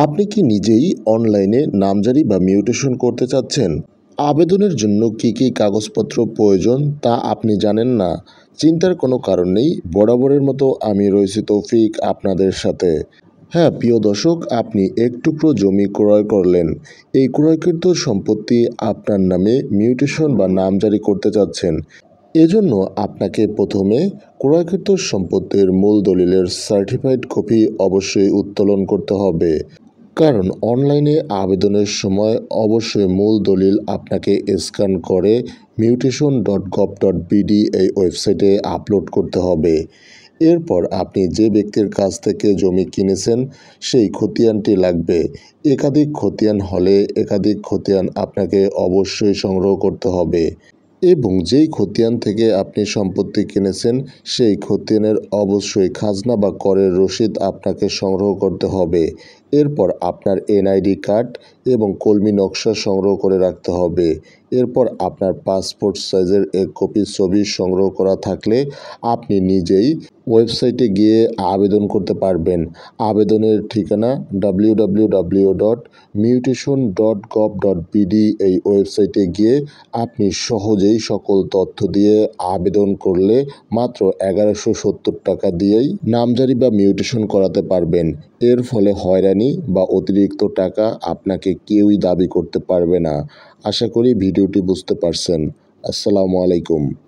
আপনি কি নিজেই অনলাইনে নামজারি বা মিউটেশন করতে চাচ্ছেন? আবেদনের জন্য কী কী কাগজপত্র প্রয়োজন তা আপনি জানেন না? চিন্তার কোনো কারণ নেই। বরাবরের মতো আমি রয়েছি তৌফিক আপনাদের সাথে। হ্যাঁ, প্রিয় দর্শক, আপনি এক টুকরো জমি ক্রয় করলেন। এই ক্রয়কৃত সম্পত্তি আপনার নামে মিউটেশন বা নামজারি করতে চাচ্ছেন। এজন্য আপনাকে প্রথমে ক্রয়কৃত সম্পত্তির মূল দলিলের সার্টিফাইড কপি অবশ্যই উত্তোলন করতে হবে। কারণ অনলাইনে আবেদনের সময় অবশ্যই মূল দলিল আপনাকে স্ক্যান করে mutation.gov.bd এই ওয়েবসাইটে আপলোড করতে হবে। এরপর আপনি যে ব্যক্তির কাছ থেকে জমি কিনেছেন সেই খতিয়ানটি লাগবে। একাধিক খতিয়ান হলে একাধিক খতিয়ান আপনাকে অবশ্যই সংগ্রহ করতে হবে এবং যেই খতিয়ান থেকে আপনি সম্পত্তি কিনেছেন সেই খতিয়ানের অবশ্যই খাজনা বা করের রসিদ আপনাকে সংগ্রহ করতে হবে। এরপর আপনার এনআইডি কার্ড এবং কলমি নকশা সংগ্রহ করে রাখতে হবে। এরপর আপনার পাসপোর্ট সাইজের এক কপি ছবি সংগ্রহ করা থাকলে আপনি নিজেই ওয়েবসাইটে গিয়ে আবেদন করতে পারবেন। আবেদনের ঠিকানা www.mutation.gov.bd এই ওয়েবসাইটে গিয়ে আপনি সহজেই সকল তথ্য দিয়ে আবেদন করলে মাত্র 1170 টাকা দিয়েই নামজারি বা মিউটেশন করাতে পারবেন। এর ফলে হয়রানি বা অতিরিক্ত টাকা আপনাকে কেউই দাবি করতে পারবে না। আশা করি ভিডিওটি বুঝতে পারছেন। আসসালামু আলাইকুম।